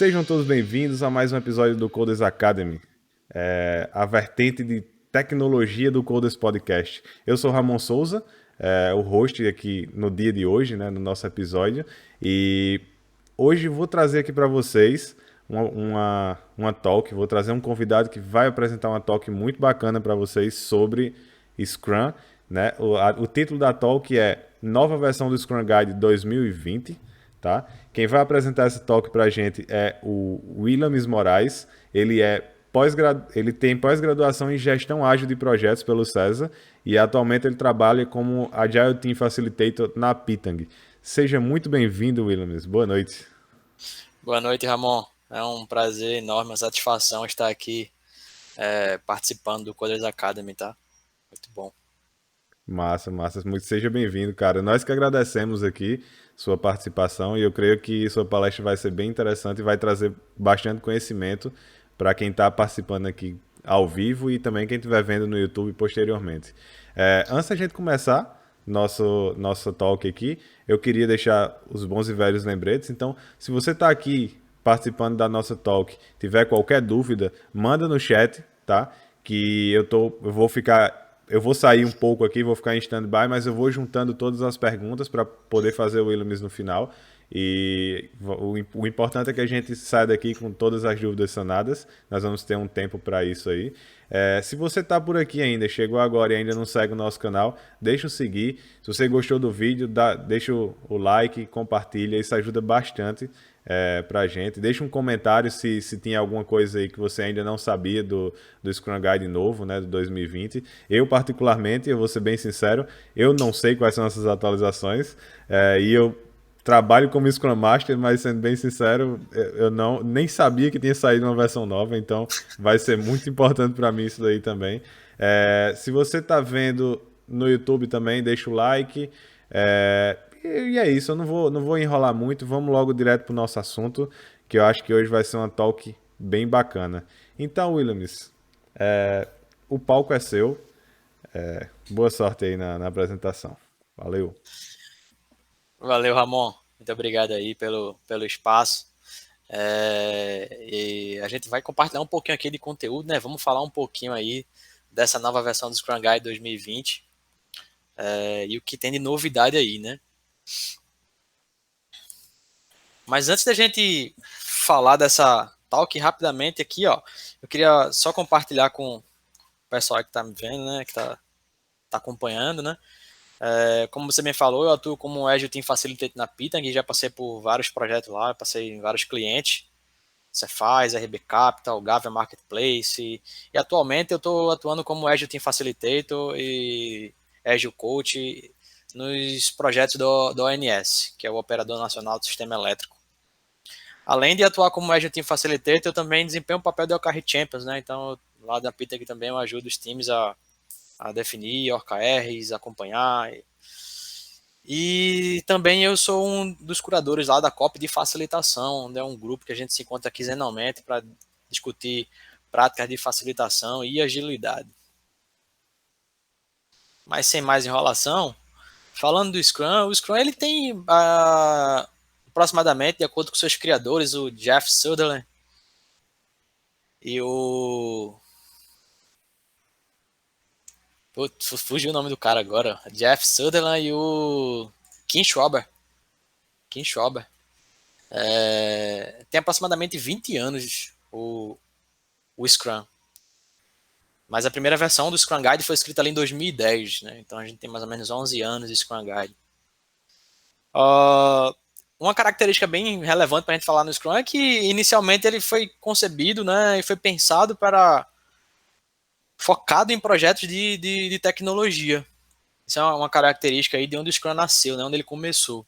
Sejam todos bem-vindos a mais um episódio do Coders Academy, a vertente de tecnologia do Coders Podcast. Eu sou Ramon Souza, o host aqui no dia de hoje, né, no nosso episódio, e hoje vou trazer aqui para vocês uma talk, vou trazer um convidado que vai apresentar uma talk muito bacana para vocês sobre Scrum, né? O título da talk é Nova versão do Scrum Guide 2020. Tá? Quem vai apresentar essa talk para a gente é o Williams Moraes. Ele tem pós-graduação em gestão ágil de projetos pelo César e atualmente ele trabalha como Agile Team Facilitator na Pitang. Seja muito bem-vindo, Williams. Boa noite. Boa noite, Ramon. É um prazer enorme, uma satisfação estar aqui participando do Coders Academy, tá? Muito bom. Massa. Muito seja bem-vindo, cara. Nós que agradecemos aqui sua participação e eu creio que sua palestra vai ser bem interessante e vai trazer bastante conhecimento para quem está participando aqui ao vivo e também quem estiver vendo no YouTube posteriormente. Antes da gente começar nosso talk aqui, eu queria deixar os bons e velhos lembretes. Então, se você está aqui participando da nossa talk, tiver qualquer dúvida, manda no chat, tá? Que eu vou sair um pouco aqui, vou ficar em stand-by, mas eu vou juntando todas as perguntas para poder fazer o Williams no final. E o importante é que a gente saia daqui com todas as dúvidas sanadas. Nós vamos ter um tempo para isso aí. Se você está por aqui ainda, chegou agora e ainda não segue o nosso canal, deixa o seguir. Se você gostou do vídeo, deixa o like, compartilha, isso ajuda bastante pra gente. Deixa um comentário se tem alguma coisa aí que você ainda não sabia do Scrum Guide novo, né, do 2020. Eu, particularmente, eu vou ser bem sincero, eu não sei quais são essas atualizações e eu trabalho como Scrum Master, mas sendo bem sincero, eu nem sabia que tinha saído uma versão nova, então vai ser muito importante para mim isso daí também. Se você está vendo no YouTube também, deixa o like. E é isso, eu não vou enrolar muito, vamos logo direto pro nosso assunto, que eu acho que hoje vai ser uma talk bem bacana. Então, Williams, o palco é seu, boa sorte aí na apresentação. Valeu. Valeu, Ramon. Muito obrigado aí pelo espaço. E a gente vai compartilhar um pouquinho aqui de conteúdo, né? Vamos falar um pouquinho aí dessa nova versão do Scrum Guide 2020 e o que tem de novidade aí, né? Mas antes da gente falar dessa talk rapidamente aqui, ó, eu queria só compartilhar com o pessoal que tá me vendo, né? Que tá acompanhando, né? Como você me falou, eu atuo como Agile Team Facilitator na Pitang e já passei por vários projetos lá, passei em vários clientes, Cefaz, RB Capital, Gavia Marketplace, e atualmente eu estou atuando como Agile Team Facilitator e Agile Coach nos projetos do ONS, que é o Operador Nacional do Sistema Elétrico. Além de atuar como Agile Team Facilitator, eu também desempenho o papel de OKR Champions, né? Então, lá da Pitang também eu ajudo os times a definir OKRs, acompanhar. E também eu sou um dos curadores lá da COP de facilitação, onde é um grupo que a gente se encontra quinzenalmente para discutir práticas de facilitação e agilidade. Mas sem mais enrolação, falando do Scrum, o Scrum ele tem aproximadamente, de acordo com seus criadores, o Jeff Sutherland e o... fugiu o nome do cara agora. Jeff Sutherland e o Kim Schwaber. Tem aproximadamente 20 anos o Scrum. Mas a primeira versão do Scrum Guide foi escrita ali em 2010, né? Então a gente tem mais ou menos 11 anos de Scrum Guide. Uma característica bem relevante para a gente falar no Scrum é que inicialmente ele foi concebido, né, e foi pensado para focado em projetos de tecnologia. Isso é uma característica aí de onde o Scrum nasceu, né, onde ele começou.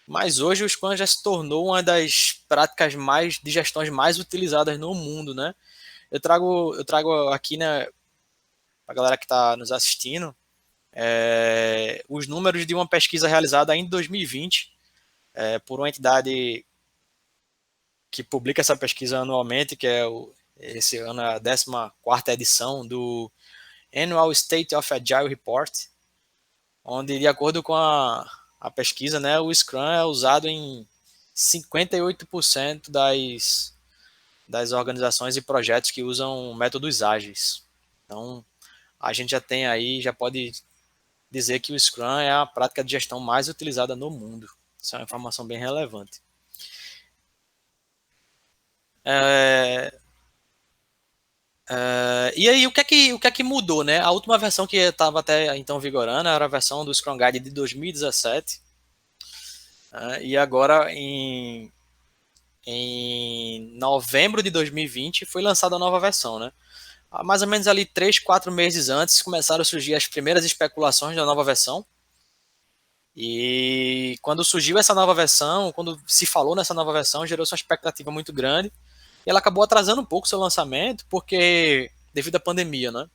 Mas hoje o Scrum já se tornou uma das práticas de gestões mais utilizadas no mundo, né? Eu trago aqui, né, para a galera que está nos assistindo, os números de uma pesquisa realizada ainda em 2020 por uma entidade que publica essa pesquisa anualmente, que é esse ano a 14ª edição do Annual State of Agile Report, onde, de acordo com a pesquisa, né, o Scrum é usado em 58% das organizações e projetos que usam métodos ágeis. Então, a gente já tem aí, já pode dizer que o Scrum é a prática de gestão mais utilizada no mundo. Isso é uma informação bem relevante. E aí, o que é que mudou, né? A última versão que estava até então vigorando era a versão do Scrum Guide de 2017. E agora, em novembro de 2020, foi lançada a nova versão, né? Mais ou menos ali 3, 4 meses antes, começaram a surgir as primeiras especulações da nova versão. E quando surgiu essa nova versão, quando se falou nessa nova versão, gerou-se uma expectativa muito grande. E ela acabou atrasando um pouco o seu lançamento, porque devido à pandemia, né?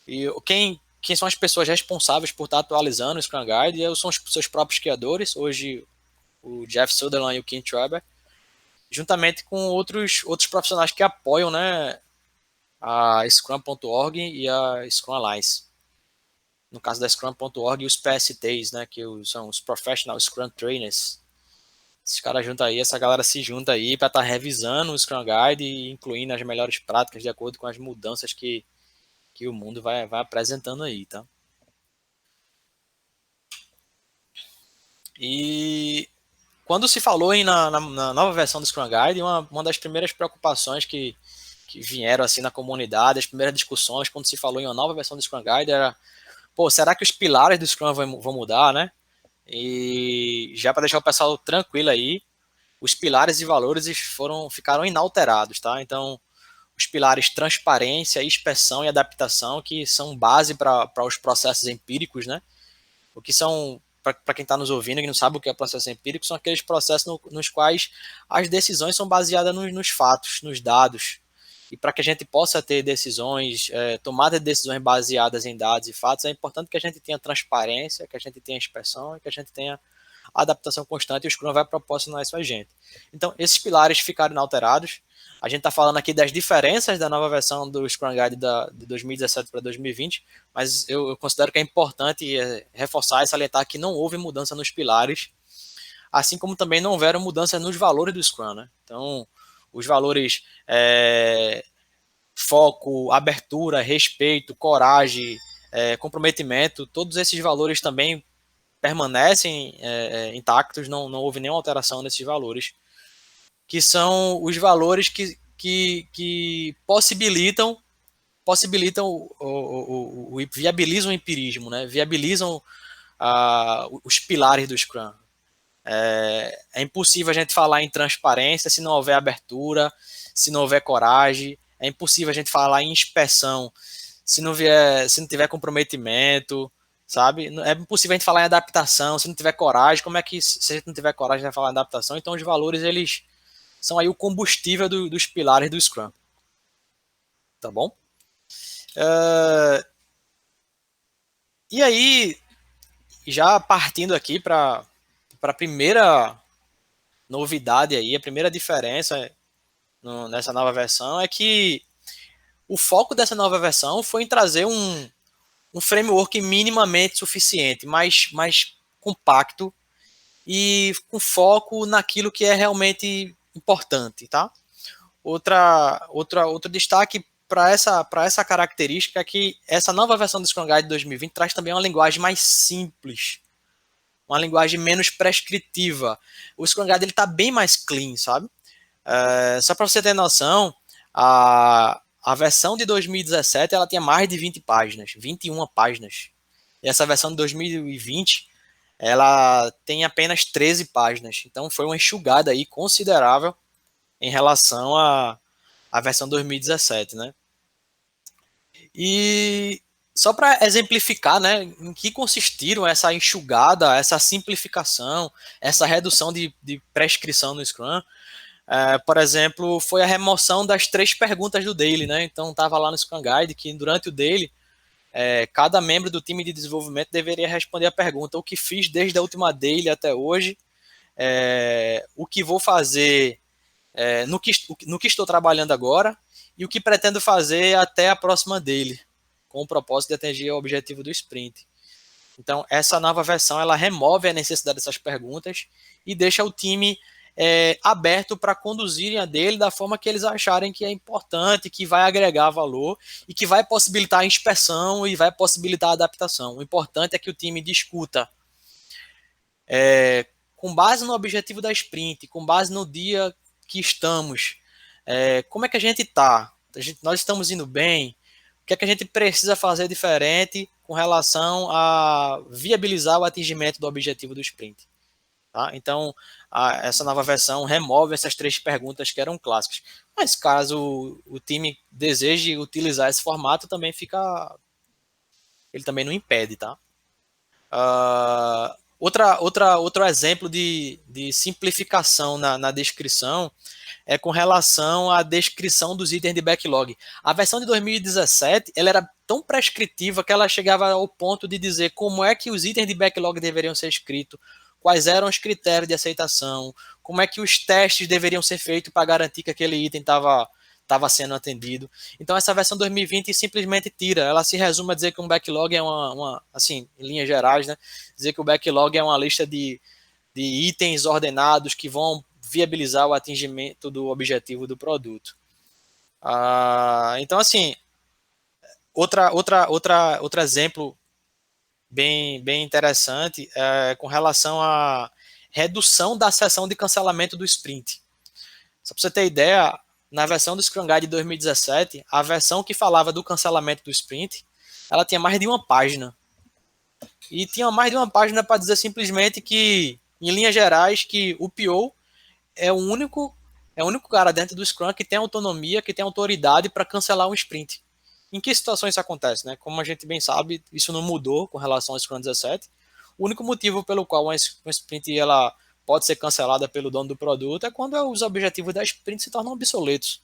E quem são as pessoas responsáveis por estar atualizando o Scrum Guide são os seus próprios criadores, hoje o Jeff Sutherland e o Kim Traber, juntamente com outros profissionais que apoiam, né, a Scrum.org e a Scrum Alliance. No caso da Scrum.org, os PSTs, né, que são os Professional Scrum Trainers. Esses caras juntam aí, essa galera se junta aí para estar revisando o Scrum Guide e incluindo as melhores práticas de acordo com as mudanças que o mundo vai apresentando aí, tá? E quando se falou na nova versão do Scrum Guide, uma das primeiras preocupações que vieram assim na comunidade, as primeiras discussões, quando se falou em uma nova versão do Scrum Guide, era, será que os pilares do Scrum vão mudar, né? E já para deixar o pessoal tranquilo aí, os pilares e valores ficaram inalterados, tá? Então, os pilares transparência, inspeção e adaptação, que são base para os processos empíricos, né? O que são, para quem está nos ouvindo e não sabe o que é processo empírico, são aqueles processos nos quais as decisões são baseadas nos fatos, nos dados. E para que a gente possa ter decisões, tomada de decisões baseadas em dados e fatos, é importante que a gente tenha transparência, que a gente tenha inspeção e que a gente tenha adaptação constante, e o Scrum vai proporcionar isso a gente. Então, esses pilares ficaram inalterados. A gente está falando aqui das diferenças da nova versão do Scrum Guide de 2017 para 2020, mas eu considero que é importante reforçar e salientar que não houve mudança nos pilares, assim como também não houveram mudanças nos valores do Scrum, né? Então, os valores foco, abertura, respeito, coragem, comprometimento, todos esses valores também permanecem intactos, não houve nenhuma alteração nesses valores, que são os valores que possibilitam viabilizam o empirismo, né? Viabilizam os pilares do Scrum. É impossível a gente falar em transparência se não houver abertura, se não houver coragem. É impossível a gente falar em inspeção se não tiver comprometimento, sabe? É impossível a gente falar em adaptação se não tiver coragem. Como é que, se a gente não tiver coragem, vai falar em adaptação? Então, os valores, eles são aí o combustível dos pilares do Scrum. Tá bom? E aí, já partindo aqui para a primeira novidade aí, a primeira diferença nessa nova versão é que o foco dessa nova versão foi em trazer um framework minimamente suficiente, mais compacto e com foco naquilo que é realmente importante, tá? Outro destaque para essa característica é que essa nova versão do Scrum Guide 2020 traz também uma linguagem mais simples, uma linguagem menos prescritiva. O Scrum Guide está bem mais clean, sabe? Só para você ter noção, a versão de 2017 ela tinha mais de 20 páginas, 21 páginas. E essa versão de 2020 ela tem apenas 13 páginas. Então foi uma enxugada aí considerável em relação à versão 2017, né? E só para exemplificar, né, em que consistiram essa enxugada, essa simplificação, essa redução de prescrição no Scrum, por exemplo, foi a remoção das 3 perguntas do daily, né? Então estava lá no Scrum Guide que durante o daily cada membro do time de desenvolvimento deveria responder a pergunta: o que fiz desde a última daily até hoje, o que vou fazer no que estou trabalhando agora e o que pretendo fazer até a próxima daily, com o propósito de atingir o objetivo do sprint. Então, essa nova versão, ela remove a necessidade dessas perguntas e deixa o time aberto para conduzirem a dele da forma que eles acharem que é importante, que vai agregar valor e que vai possibilitar a inspeção e vai possibilitar a adaptação. O importante é que o time discuta com base no objetivo da sprint, com base no dia que estamos, como é que a gente está? Nós estamos indo bem? O que é que a gente precisa fazer diferente com relação a viabilizar o atingimento do objetivo do sprint? Tá? Então, essa nova versão remove essas 3 perguntas que eram clássicas. Mas caso o time deseje utilizar esse formato, também fica... Ele também não impede, tá? Outro exemplo de simplificação na descrição é com relação à descrição dos itens de backlog. A versão de 2017 ela era tão prescritiva que ela chegava ao ponto de dizer como é que os itens de backlog deveriam ser escritos, quais eram os critérios de aceitação, como é que os testes deveriam ser feitos para garantir que aquele item estava sendo atendido. Então essa versão 2020 simplesmente tira, ela se resume a dizer que um backlog é assim, em linhas gerais, né, dizer que o backlog é uma lista de itens ordenados que vão viabilizar o atingimento do objetivo do produto. Então, assim, outro exemplo bem interessante é com relação à redução da sessão de cancelamento do sprint. Só para você ter ideia, na versão do Scrum Guide de 2017, a versão que falava do cancelamento do sprint, ela tinha mais de uma página. E tinha mais de uma página para dizer simplesmente que, em linhas gerais, que o PO é o único cara dentro do Scrum que tem autonomia, que tem autoridade para cancelar um sprint. Em que situações isso acontece, né? Como a gente bem sabe, isso não mudou com relação ao Scrum 17. O único motivo pelo qual uma sprint ela pode ser cancelada pelo dono do produto é quando os objetivos da sprint se tornam obsoletos.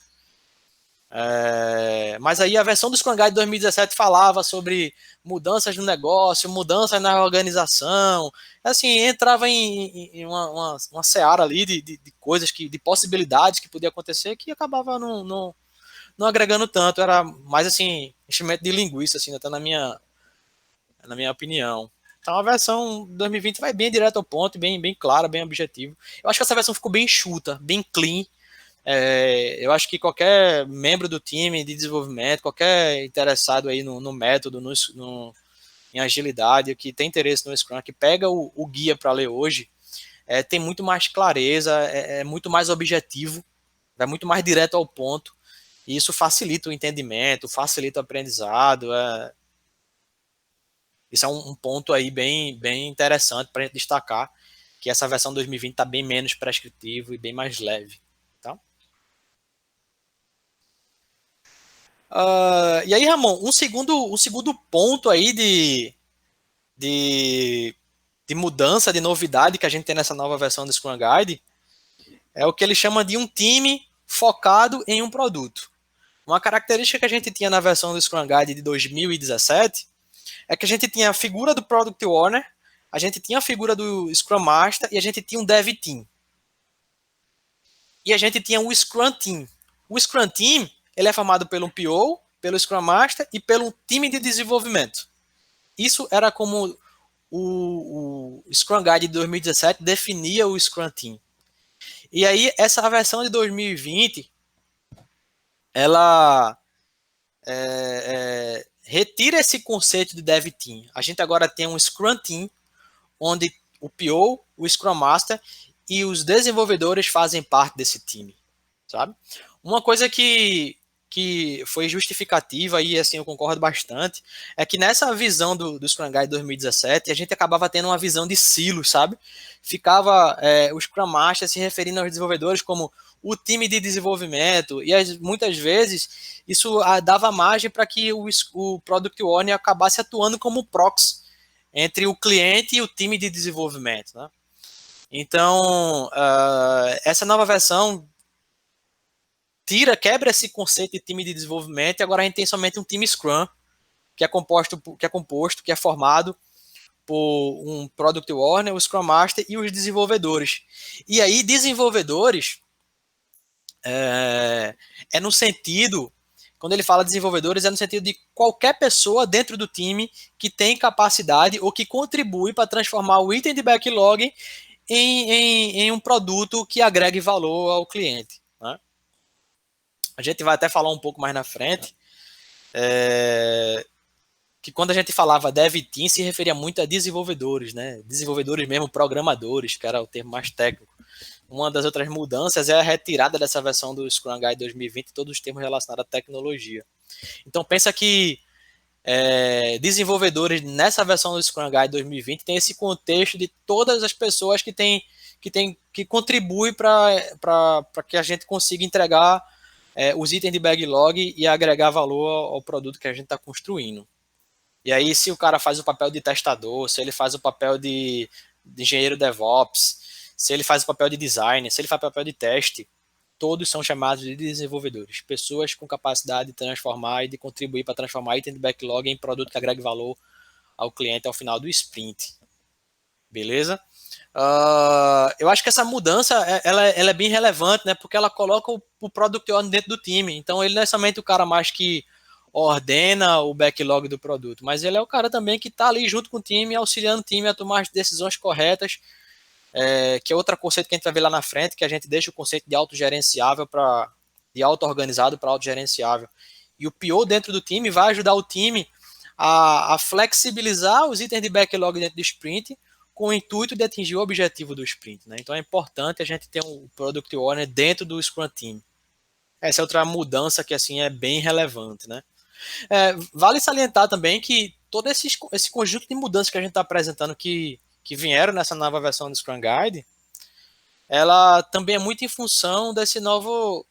Mas aí a versão do Scrum Guide de 2017 falava sobre mudanças no negócio, mudanças na organização, assim, entrava em uma seara ali de coisas, de possibilidades que podia acontecer que acabava não agregando tanto, era mais assim, enchimento de linguiça, assim, até na minha opinião. Então a versão 2020 vai bem direto ao ponto, bem clara, bem objetivo. Eu acho que essa versão ficou bem enxuta, bem clean. Eu acho que qualquer membro do time de desenvolvimento, qualquer interessado aí no método, em agilidade, que tem interesse no Scrum, que pega o guia para ler hoje, tem muito mais clareza, é muito mais objetivo, vai muito mais direto ao ponto, e isso facilita o entendimento, facilita o aprendizado. Isso é um ponto aí bem interessante para a gente destacar, que essa versão 2020 está bem menos prescritivo e bem mais leve. Tá? E aí, Ramon, um segundo ponto aí de mudança, de novidade que a gente tem nessa nova versão do Scrum Guide é o que ele chama de um time focado em um produto. Uma característica que a gente tinha na versão do Scrum Guide de 2017 é que a gente tinha a figura do Product Owner, a gente tinha a figura do Scrum Master e a gente tinha um Dev Team. E a gente tinha o Scrum Team. O Scrum Team ele é formado pelo PO, pelo Scrum Master e pelo time de desenvolvimento. Isso era como o Scrum Guide de 2017 definia o Scrum Team. E aí, essa versão de 2020, ela retira esse conceito de Dev Team. A gente agora tem um Scrum Team, onde o PO, o Scrum Master e os desenvolvedores fazem parte desse time, sabe? Uma coisa que foi justificativa, e assim eu concordo bastante, é que nessa visão do Scrum Guide 2017, a gente acabava tendo uma visão de silos, sabe? Ficava o Scrum Master se referindo aos desenvolvedores como o time de desenvolvimento, e muitas vezes isso dava margem para que o Product Owner acabasse atuando como proxy entre o cliente e o time de desenvolvimento, né? Então, essa nova versão quebra esse conceito de time de desenvolvimento e agora a gente tem somente um time Scrum, que é formado por um Product Owner, o Scrum Master e os desenvolvedores. E aí, desenvolvedores é no sentido Quando ele fala desenvolvedores, é no sentido de qualquer pessoa dentro do time que tem capacidade ou que contribui para transformar o item de backlog em um produto que agregue valor ao cliente. Né? A gente vai até falar um pouco mais na frente, que quando a gente falava dev team, se referia muito a desenvolvedores, né? Desenvolvedores mesmo, programadores, que era o termo mais técnico. Uma das outras mudanças é a retirada dessa versão do Scrum Guide 2020, todos os termos relacionados à tecnologia. Então pensa que desenvolvedores nessa versão do Scrum Guide 2020 tem esse contexto de todas as pessoas que contribuem para que a gente consiga entregar os itens de backlog e agregar valor ao produto que a gente está construindo. E aí, se o cara faz o papel de testador, se ele faz o papel de engenheiro DevOps, se ele faz o papel de designer, se ele faz o papel de teste, todos são chamados de desenvolvedores. Pessoas com capacidade de transformar e de contribuir para transformar item de backlog em produto que agregue valor ao cliente ao final do sprint. Beleza? Eu acho que essa mudança ela é bem relevante, né? Porque ela coloca o Product Owner dentro do time. Então, ele não é somente o cara mais que ordena o backlog do produto, mas ele é o cara também que está ali junto com o time, auxiliando o time a tomar as decisões corretas, que é outro conceito que a gente vai ver lá na frente, que a gente deixa o conceito de autogerenciável de auto-organizado para autogerenciável. E o PO dentro do time vai ajudar o time a flexibilizar os itens de backlog dentro do sprint com o intuito de atingir o objetivo do sprint. Né? Então é importante a gente ter um Product Owner dentro do Scrum Team. Essa é outra mudança que assim é bem relevante. Né? Vale salientar também que todo esse conjunto de mudanças que a gente está apresentando que vieram nessa nova versão do Scrum Guide, ela também é muito em função desse novo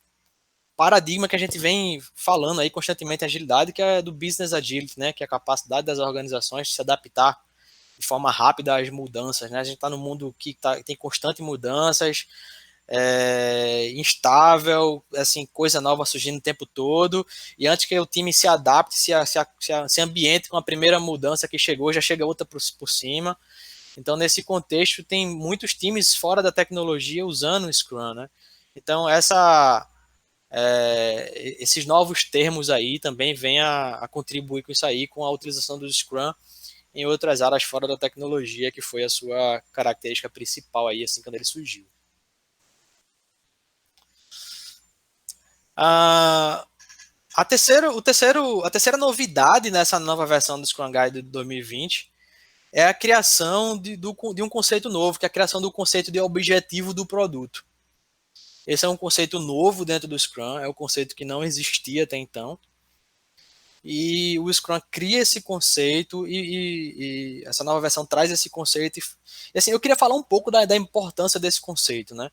paradigma que a gente vem falando aí constantemente em agilidade, que é do Business Agility, né? Que é a capacidade das organizações de se adaptar de forma rápida às mudanças. Né? A gente está num mundo que tem constantes mudanças, instável, assim, coisa nova surgindo o tempo todo, e antes que o time se adapte, se ambiente com a primeira mudança que chegou, já chega outra por cima. Então, nesse contexto, tem muitos times fora da tecnologia usando o Scrum, né? Então, esses novos termos aí também vêm a contribuir com isso aí, com a utilização do Scrum em outras áreas fora da tecnologia, que foi a sua característica principal aí, assim, quando ele surgiu. A terceira novidade nessa nova versão do Scrum Guide de 2020 é a criação de um conceito novo, que é a criação do conceito de objetivo do produto. Esse é um conceito novo dentro do Scrum, é um conceito que não existia até então. E o Scrum cria esse conceito e essa nova versão traz esse conceito. E assim, eu queria falar um pouco da importância desse conceito, né?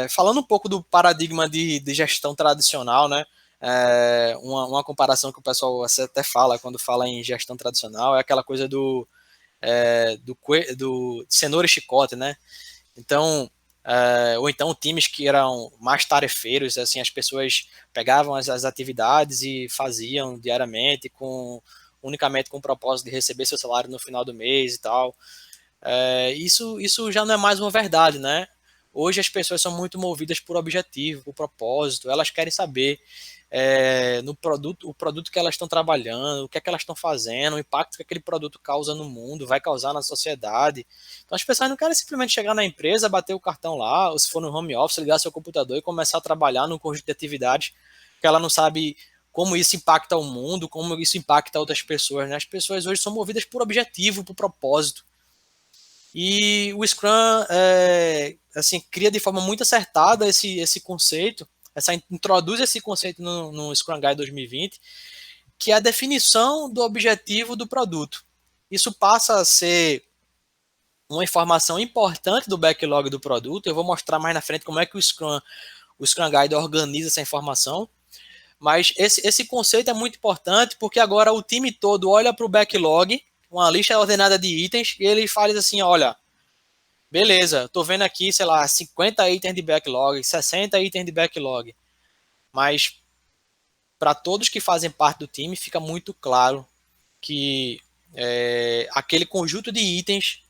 Falando um pouco do paradigma de gestão tradicional, né? Uma comparação que o pessoal até fala quando fala em gestão tradicional é aquela coisa do cenoura e chicote, né? Então, ou então times que eram mais tarefeiros, assim, as pessoas pegavam as atividades e faziam diariamente unicamente com o propósito de receber seu salário no final do mês e tal. Isso já não é mais uma verdade, né? Hoje as pessoas são muito movidas por objetivo, por propósito, elas querem saber o produto que elas estão trabalhando, o que é que elas estão fazendo, o impacto que aquele produto causa no mundo, vai causar na sociedade. Então as pessoas não querem simplesmente chegar na empresa, bater o cartão lá, ou se for no home office, ligar seu computador e começar a trabalhar num conjunto de atividades que ela não sabe como isso impacta o mundo, como isso impacta outras pessoas. Né? As pessoas hoje são movidas por objetivo, por propósito. E o Scrum assim, cria de forma muito acertada esse conceito, introduz esse conceito no Scrum Guide 2020, que é a definição do objetivo do produto. Isso passa a ser uma informação importante do backlog do produto. Eu vou mostrar mais na frente como é que o Scrum Guide organiza essa informação. Mas esse conceito é muito importante porque agora o time todo olha para o backlog, uma lista ordenada de itens, e ele fala assim, olha, beleza, estou vendo aqui, sei lá, 50 itens de backlog, 60 itens de backlog, mas para todos que fazem parte do time fica muito claro que aquele conjunto de itens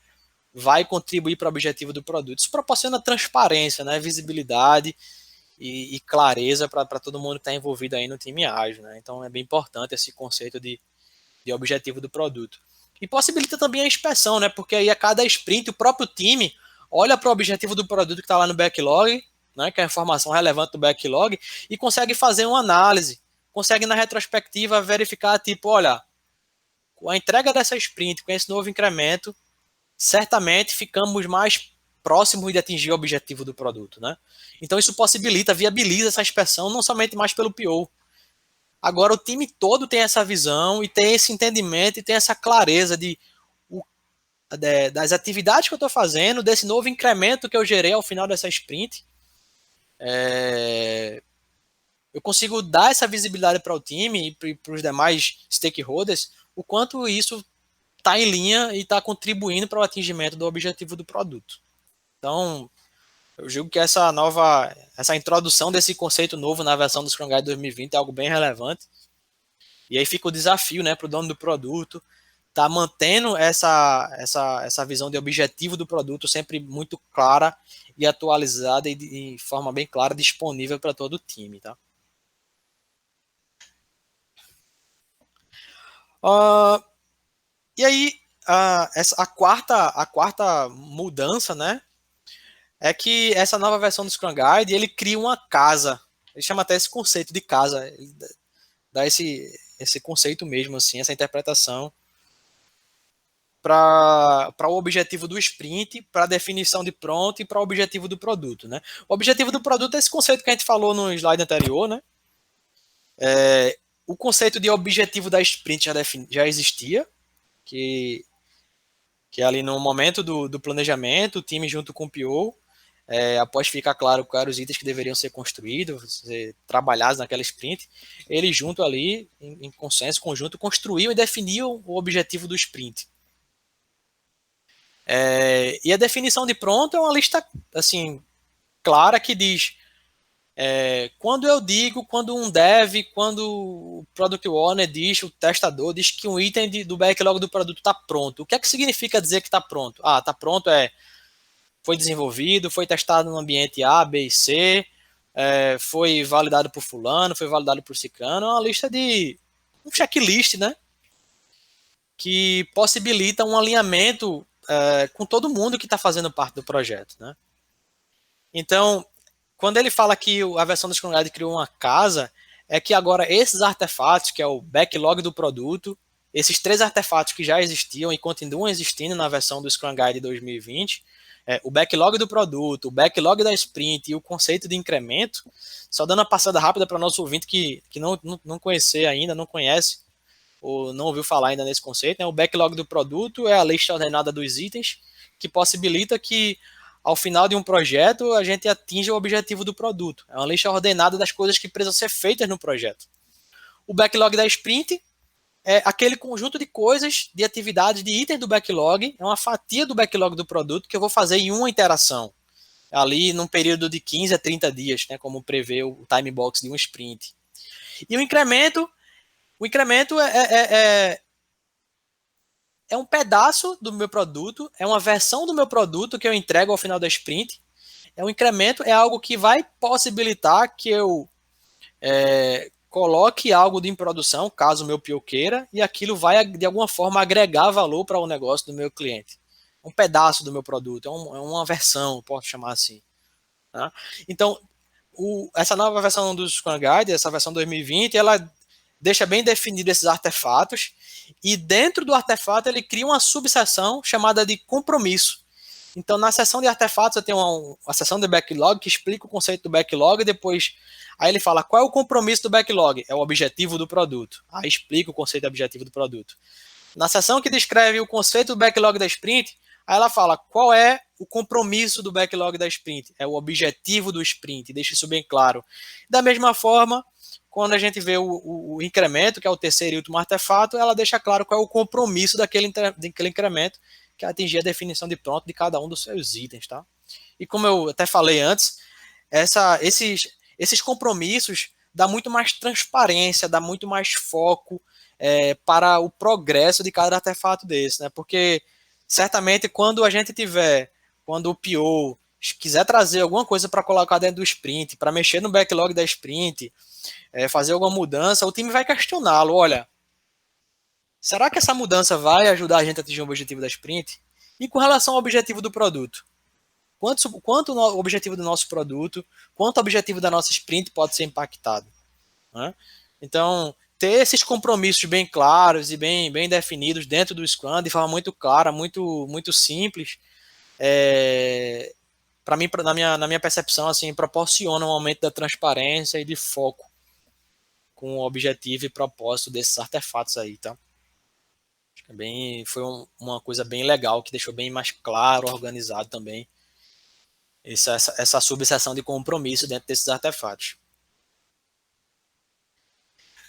vai contribuir para o objetivo do produto. Isso proporciona transparência, né, visibilidade e clareza para todo mundo que está envolvido aí no time ágil, né? Então é bem importante esse conceito de objetivo do produto. E possibilita também a inspeção, né? Porque aí a cada sprint o próprio time olha para o objetivo do produto que está lá no backlog, né? Que é a informação relevante do backlog, e consegue fazer uma análise, consegue na retrospectiva verificar, tipo, olha, com a entrega dessa sprint, com esse novo incremento, certamente ficamos mais próximos de atingir o objetivo do produto, né? Então isso possibilita, viabiliza essa inspeção não somente mais pelo PO. Agora o time todo tem essa visão e tem esse entendimento e tem essa clareza das atividades que eu estou fazendo, desse novo incremento que eu gerei ao final dessa sprint. Eu consigo dar essa visibilidade para o time e para os demais stakeholders, o quanto isso está em linha e está contribuindo para o atingimento do objetivo do produto. Então, eu julgo que essa introdução desse conceito novo na versão do Scrum Guide 2020 é algo bem relevante. E aí fica o desafio, né, para o dono do produto tá mantendo essa visão de objetivo do produto sempre muito clara e atualizada e de forma bem clara disponível para todo o time, tá? E aí a quarta mudança, né, é que essa nova versão do Scrum Guide ele cria uma casa. Ele chama até esse conceito de casa, ele dá esse conceito mesmo, assim, essa interpretação para o objetivo do sprint, para a definição de pronto e para o objetivo do produto, né? O objetivo do produto é esse conceito que a gente falou no slide anterior, né? O conceito de objetivo da sprint já existia, que ali no momento do planejamento, o time junto com o PO, após ficar claro quais eram os itens que deveriam ser construídos, ser trabalhados naquela sprint, eles junto ali, em consenso, conjunto, construíam e definiam o objetivo do sprint. E a definição de pronto é uma lista assim clara que diz quando um dev, quando o product owner diz, o testador diz que um item do backlog do produto está pronto. O que é que significa dizer que está pronto? Está pronto foi desenvolvido, foi testado no ambiente A, B e C, foi validado por fulano, foi validado por ciclano. É uma lista um checklist, né? Que possibilita um alinhamento com todo mundo que está fazendo parte do projeto, né? Então, quando ele fala que a versão do Scrum Guide criou uma casa, é que agora esses artefatos, que é o backlog do produto, esses 3 artefatos que já existiam e continuam existindo na versão do Scrum Guide 2020, o backlog do produto, o backlog da sprint e o conceito de incremento, só dando uma passada rápida para o nosso ouvinte que não conhecer ainda, não conhece, ou não ouviu falar ainda nesse conceito, né? O backlog do produto é a lista ordenada dos itens, que possibilita que ao final de um projeto a gente atinja o objetivo do produto. É uma lista ordenada das coisas que precisam ser feitas no projeto. O backlog da sprint é aquele conjunto de coisas, de atividades, de itens do backlog, é uma fatia do backlog do produto que eu vou fazer em uma interação, ali num período de 15 a 30 dias, né, como prevê o time box de um sprint. E o incremento é um pedaço do meu produto, é uma versão do meu produto que eu entrego ao final da sprint. Um incremento é algo que vai possibilitar que eu coloque algo em produção, caso o meu PO queira, e aquilo vai, de alguma forma, agregar valor para o negócio do meu cliente. Um pedaço do meu produto, é uma versão, posso chamar assim. Tá? Então, essa nova versão do Scrum Guide, essa versão 2020, ela deixa bem definido esses artefatos, e dentro do artefato ele cria uma subseção chamada de compromisso. Então, na seção de artefatos, eu tenho uma seção de backlog que explica o conceito do backlog, e depois aí ele fala qual é o compromisso do backlog, é o objetivo do produto. Aí explica o conceito do objetivo do produto. Na seção que descreve o conceito do backlog da sprint, aí ela fala qual é o compromisso do backlog da sprint, é o objetivo do sprint, deixa isso bem claro. Da mesma forma, quando a gente vê o incremento, que é o terceiro e último artefato, ela deixa claro qual é o compromisso daquele incremento, que é atingir a definição de pronto de cada um dos seus itens, tá? E como eu até falei antes, esses compromissos dá muito mais transparência, dá muito mais foco para o progresso de cada artefato desse, né? Porque certamente quando o PO quiser trazer alguma coisa para colocar dentro do sprint, para mexer no backlog da sprint, fazer alguma mudança, o time vai questioná-lo. Olha, será que essa mudança vai ajudar a gente a atingir o objetivo da sprint? E com relação ao objetivo do produto? Quanto o objetivo do nosso produto, quanto o objetivo da nossa sprint pode ser impactado? Né? Então, ter esses compromissos bem claros e bem definidos dentro do Scrum, de forma muito clara, muito simples, para mim, na minha percepção, assim, proporciona um aumento da transparência e de foco com o objetivo e propósito desses artefatos aí, tá? Foi uma coisa bem legal, que deixou bem mais claro, organizado também, essa subseção de compromisso dentro desses artefatos.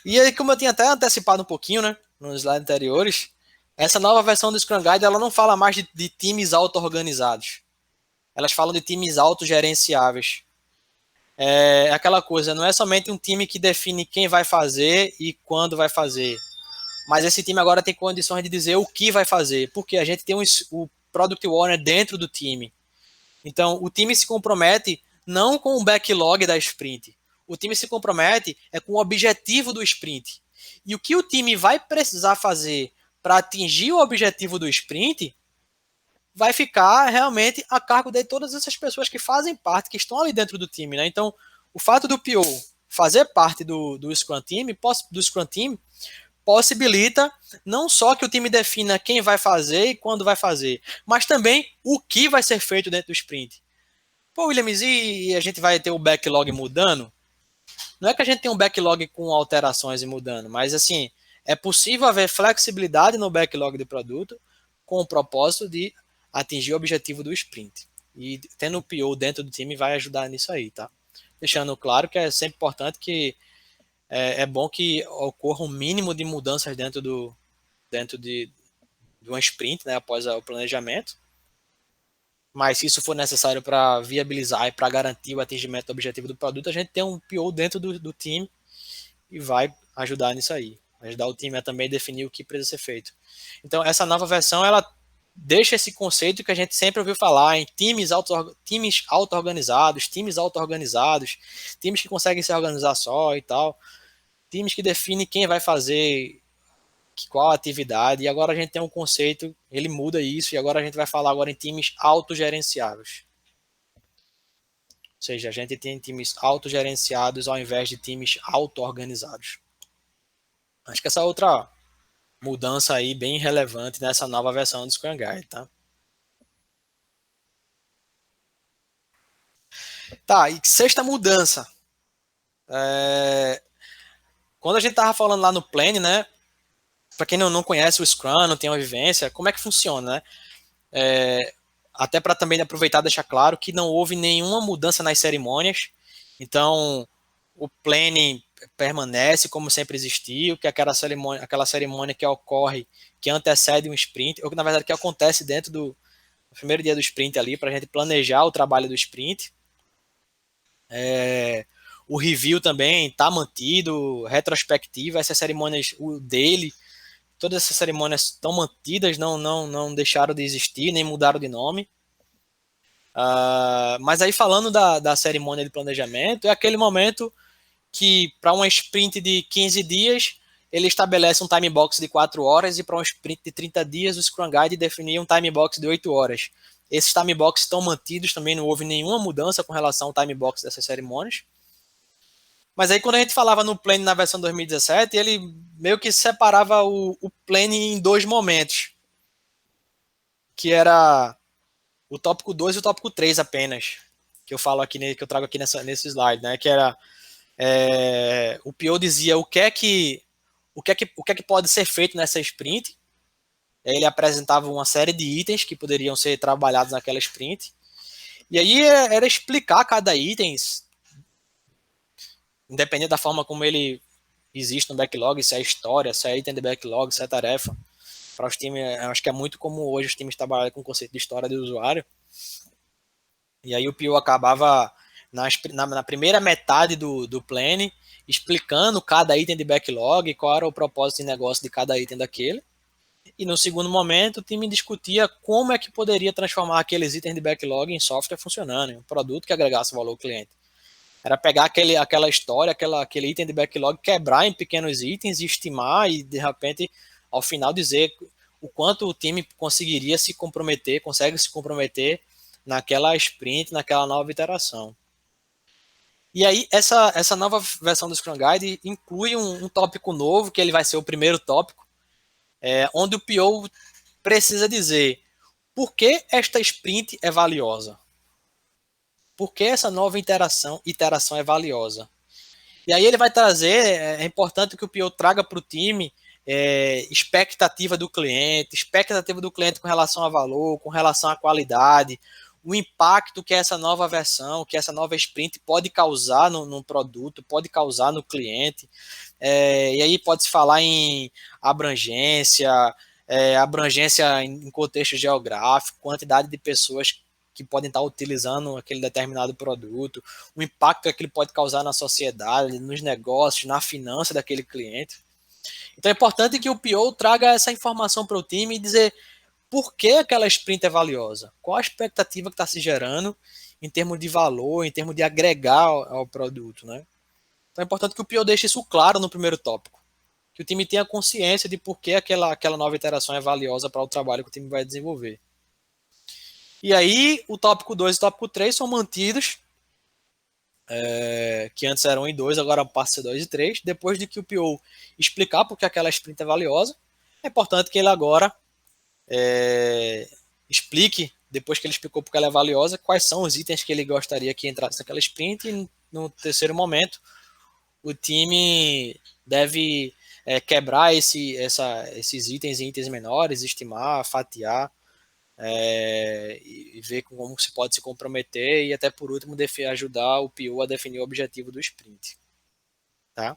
E aí, como eu tinha até antecipado um pouquinho, né, nos slides anteriores, essa nova versão do Scrum Guide, ela não fala mais de times auto-organizados. Elas falam de times autogerenciáveis. É aquela coisa, não é somente um time que define quem vai fazer e quando vai fazer, mas esse time agora tem condições de dizer o que vai fazer, porque a gente tem o Product Owner dentro do time. Então, o time se compromete não com o backlog da sprint, o time se compromete com o objetivo do sprint. E o que o time vai precisar fazer para atingir o objetivo do sprint vai ficar realmente a cargo de todas essas pessoas que fazem parte, que estão ali dentro do time, né? Então, o fato do PO fazer parte do Scrum Team possibilita não só que o time defina quem vai fazer e quando vai fazer, mas também o que vai ser feito dentro do sprint. Pô, Williams, e a gente vai ter o backlog mudando? Não é que a gente tem um backlog com alterações e mudando, mas assim, é possível haver flexibilidade no backlog do produto com o propósito de atingir o objetivo do sprint. E tendo o PO dentro do time vai ajudar nisso aí, tá? Deixando claro que é sempre importante que é bom que ocorra um mínimo de mudanças dentro de uma sprint, né, após o planejamento. Mas se isso for necessário para viabilizar e para garantir o atingimento do objetivo do produto, a gente tem um PO dentro do time e vai ajudar nisso aí. Ajudar o time a também definir o que precisa ser feito. Então, essa nova versão, ela deixa esse conceito que a gente sempre ouviu falar em times auto-organizados, times que conseguem se organizar só e tal, times que definem quem vai fazer qual atividade, e agora a gente tem um conceito, ele muda isso, e agora a gente vai falar agora em times autogerenciáveis. Ou seja, a gente tem times autogerenciados ao invés de times auto-organizados. Acho que essa é outra mudança aí bem relevante nessa nova versão do Scrum Guide, tá? Tá, e sexta mudança. Quando a gente tava falando lá no Plan, né? Para quem não conhece o Scrum, não tem uma vivência, como é que funciona, né? Até para também aproveitar e deixar claro que não houve nenhuma mudança nas cerimônias. Então, o planning permanece como sempre existiu, que é aquela cerimônia que ocorre, que antecede um sprint, ou que na verdade que acontece dentro do primeiro dia do sprint ali, para a gente planejar o trabalho do sprint. O review também está mantido, retrospectiva, essas cerimônias, o daily, todas essas cerimônias estão mantidas, não deixaram de existir, nem mudaram de nome. Mas aí falando da cerimônia de planejamento, é aquele momento que para uma sprint de 15 dias, ele estabelece um time box de 4 horas e para um sprint de 30 dias, o Scrum Guide definia um time box de 8 horas. Esses time box estão mantidos, também não houve nenhuma mudança com relação ao time box dessas cerimônias. Mas aí quando a gente falava no planning na versão 2017, ele meio que separava o planning em dois momentos, que era o tópico 2 e o tópico 3 apenas, que eu falo aqui, que eu trago aqui nesse slide, né? Que era o PO dizia o que é que pode ser feito nessa sprint. Ele apresentava uma série de itens que poderiam ser trabalhados naquela sprint. E aí era explicar cada item, independente da forma como ele existe no backlog, se é história, se é item de backlog, se é tarefa. Para os times, acho que é muito comum hoje os times trabalharem com o conceito de história do usuário. E aí o PO acabava na primeira metade do plan, explicando cada item de backlog, qual era o propósito de negócio de cada item daquele. E no segundo momento, o time discutia como é que poderia transformar aqueles itens de backlog em software funcionando, em um produto que agregasse valor ao cliente. Era pegar aquela história, aquele item de backlog, quebrar em pequenos itens e estimar e, de repente, ao final dizer o quanto o time consegue se comprometer naquela sprint, naquela nova iteração. E aí, essa nova versão do Scrum Guide inclui um tópico novo, que ele vai ser o primeiro tópico, onde o PO precisa dizer por que esta sprint é valiosa. Por que essa nova iteração é valiosa? E aí ele vai trazer, é importante que o PO traga para o time expectativa do cliente com relação a valor, com relação à qualidade, o impacto que essa nova versão, que essa nova sprint pode causar no produto, pode causar no cliente. E aí pode-se falar em abrangência, abrangência em contexto geográfico, quantidade de pessoas que podem estar utilizando aquele determinado produto, o impacto que ele pode causar na sociedade, nos negócios, na finança daquele cliente. Então é importante que o PO traga essa informação para o time e dizer por que aquela sprint é valiosa, qual a expectativa que está se gerando em termos de valor, em termos de agregar ao produto, né? Então é importante que o PO deixe isso claro no primeiro tópico, que o time tenha consciência de por que aquela nova iteração é valiosa para o trabalho que o time vai desenvolver. E aí, o tópico 2 e o tópico 3 são mantidos, que antes eram em 2, agora passa a ser 2 e 3. Depois de que o PO explicar por que aquela sprint é valiosa, é importante que ele agora explique, depois que ele explicou por que ela é valiosa, quais são os itens que ele gostaria que entrasse naquela sprint. E no terceiro momento, o time deve quebrar esses itens em itens menores, estimar, fatiar, e ver como se pode se comprometer e até por último ajudar o PO a definir o objetivo do sprint. Tá?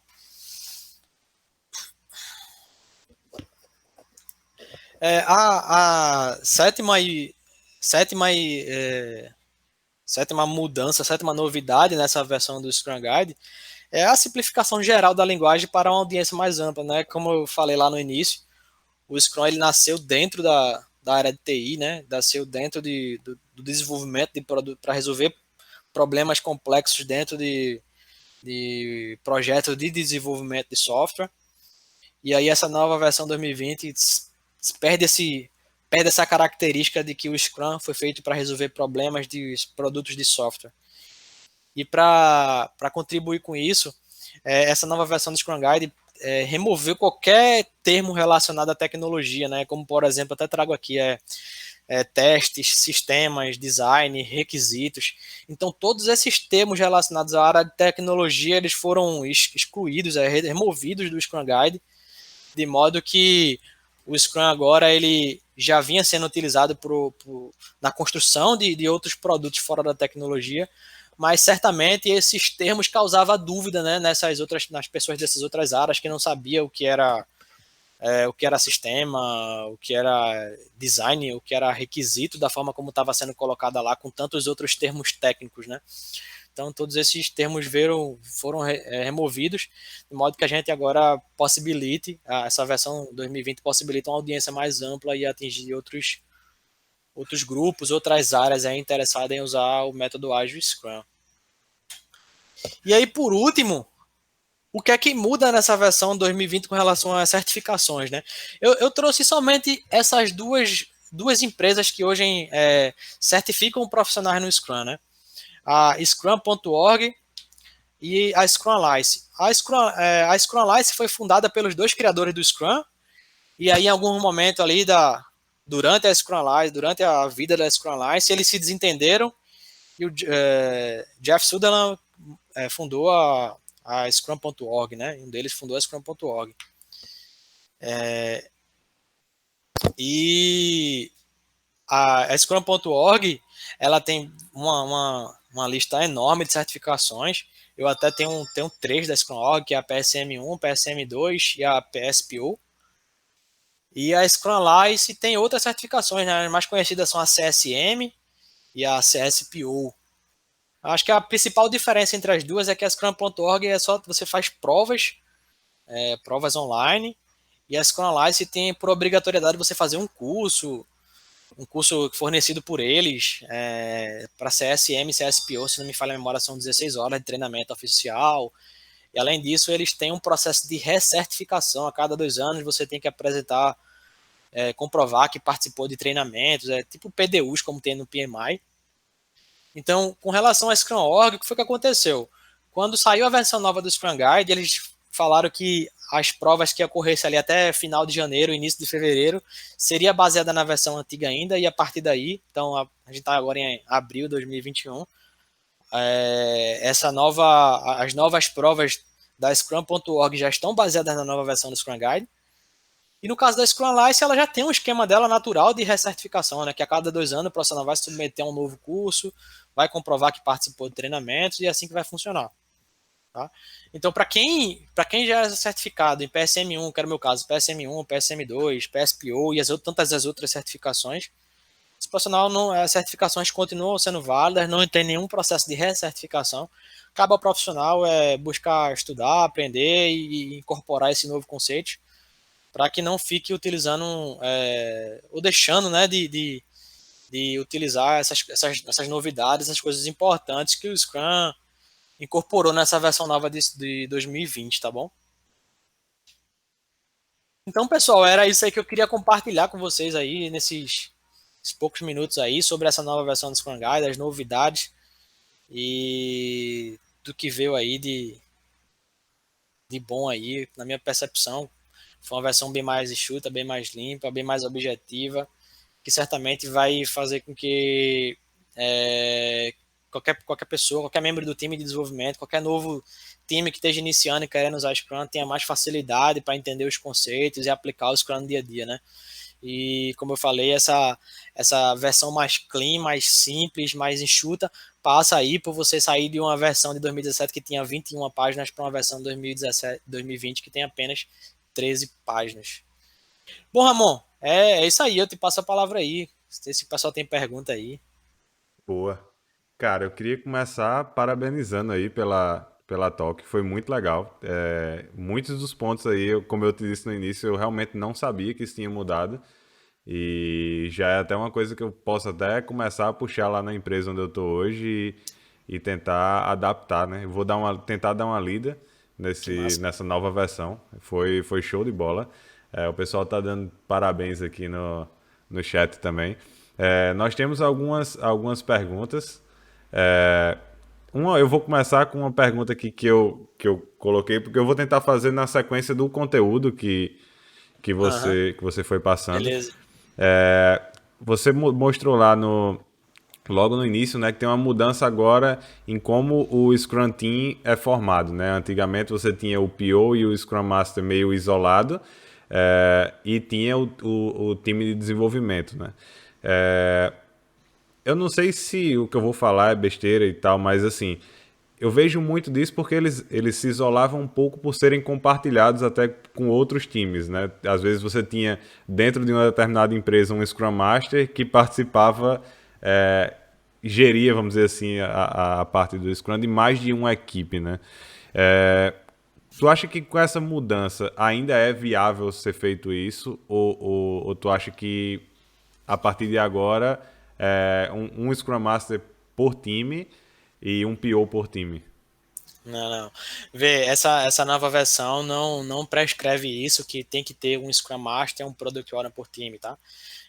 A sétima mudança, a sétima novidade nessa versão do Scrum Guide é a simplificação geral da linguagem para uma audiência mais ampla, né? Como eu falei lá no início, o Scrum ele nasceu dentro da área de TI, né? Nasceu dentro do desenvolvimento de produto para resolver problemas complexos dentro de projetos de desenvolvimento de software. E aí essa nova versão 2020 perde essa característica de que o Scrum foi feito para resolver problemas de produtos de software. E para contribuir com isso, essa nova versão do Scrum Guide removeu qualquer termo relacionado à tecnologia, né? Como, por exemplo, até trago aqui, testes, sistemas, design, requisitos. Então, todos esses termos relacionados à área de tecnologia, eles foram excluídos, removidos do Scrum Guide, de modo que o Scrum agora ele já vinha sendo utilizado na construção de outros produtos fora da tecnologia, mas certamente esses termos causavam dúvida, né, nas pessoas dessas outras áreas que não sabiam o que era sistema, o que era design, o que era requisito da forma como estava sendo colocada lá, com tantos outros termos técnicos, né? Então, todos esses termos foram removidos, de modo que a gente agora essa versão 2020 possibilita uma audiência mais ampla e atingir outros grupos, outras áreas interessadas em usar o método ágil Scrum. E aí, por último, o que é que muda nessa versão 2020 com relação às certificações, né? Eu trouxe somente essas duas empresas que hoje certificam profissionais no Scrum, né? A Scrum.org e a Scrum Alliance. A Scrum Alliance foi fundada pelos dois criadores do Scrum, e aí em algum momento ali durante a Scrum Alliance, durante a vida da Scrum Alliance, eles se desentenderam e o Jeff Sutherland fundou a Scrum.org, né? Um deles fundou a Scrum.org. E a Scrum.org ela tem uma lista enorme de certificações. Eu até tenho 3 da Scrum.org, que é a PSM1, PSM2 e a PSPO. E a Scrum Alliance tem outras certificações, né? As mais conhecidas são a CSM e a CSPO. Acho que a principal diferença entre as duas é que a Scrum.org é só você faz provas online, E a Scrum Alliance tem por obrigatoriedade você fazer um curso fornecido por eles para CSM e CSPO, se não me falha a memória, são 16 horas de treinamento oficial. E além disso, eles têm um processo de recertificação. A cada 2 anos você tem que apresentar, comprovar que participou de treinamentos, tipo PDUs, como tem no PMI. Então, com relação a Scrum Org, o que foi que aconteceu? Quando saiu a versão nova do Scrum Guide, eles falaram que as provas que ocorressem ali até final de janeiro, início de fevereiro, seria baseada na versão antiga ainda, e a partir daí, então a gente está agora em abril de 2021, as novas provas da Scrum.org já estão baseadas na nova versão do Scrum Guide. E no caso da Scrum Alliance, ela já tem um esquema dela natural de recertificação, né? Que a cada 2 anos o profissional vai submeter a um novo curso, vai comprovar que participou de treinamentos e é assim que vai funcionar. Tá? Então, para quem já é certificado em PSM1, que era o meu caso, PSM1, PSM2, PSPO e tantas as outras certificações, esse profissional as certificações continuam sendo válidas, não tem nenhum processo de recertificação. Cabe ao profissional buscar estudar, aprender e incorporar esse novo conceito para que não fique utilizando ou deixando, né, de utilizar essas novidades, essas coisas importantes que o Scrum incorporou nessa versão nova de 2020, tá bom? Então, pessoal, era isso aí que eu queria compartilhar com vocês aí nesses poucos minutos aí sobre essa nova versão do Scrum Guide, as novidades e do que veio aí de bom aí, na minha percepção. Foi uma versão bem mais enxuta, bem mais limpa, bem mais objetiva, que certamente vai fazer com que qualquer pessoa, qualquer membro do time de desenvolvimento, qualquer novo time que esteja iniciando e querendo usar Scrum tenha mais facilidade para entender os conceitos e aplicar o Scrum no dia a dia, né? E como eu falei, essa versão mais clean, mais simples, mais enxuta, passa aí por você sair de uma versão de 2017 que tinha 21 páginas para uma versão de 2017, 2020 que tem apenas 13 páginas. Bom, Ramon, é isso aí, eu te passo a palavra aí. Se o pessoal tem pergunta aí. Boa. Cara, eu queria começar parabenizando aí pela talk, foi muito legal. Muitos dos pontos aí, como eu te disse no início, eu realmente não sabia que isso tinha mudado. E já é até uma coisa que eu posso até começar a puxar lá na empresa onde eu tô hoje e tentar adaptar, né? Eu vou tentar dar uma lida Que massa. nessa nova versão. Foi show de bola. O pessoal tá dando parabéns aqui no chat também. Nós temos algumas perguntas. É, eu vou começar com uma pergunta aqui que eu coloquei, porque eu vou tentar fazer na sequência do conteúdo Aham, que você foi passando. beleza. Você mostrou lá logo no início, né, que tem uma mudança agora em como o Scrum Team é formado, né? Antigamente você tinha o PO e o Scrum Master meio isolado, e tinha o time de desenvolvimento, né? Eu não sei se o que eu vou falar é besteira e tal, mas assim, eu vejo muito disso porque eles se isolavam um pouco por serem compartilhados até com outros times, né? Às vezes você tinha dentro de uma determinada empresa um Scrum Master que participava, geria, vamos dizer assim, a parte do Scrum de mais de uma equipe, né? É, Tu acha que com essa mudança ainda é viável ser feito isso? Ou tu acha que a partir de agora um Scrum Master por time e um PO por time? Não, não. Vê, essa nova versão não prescreve isso, que tem que ter um Scrum Master e um Product Owner por time, tá?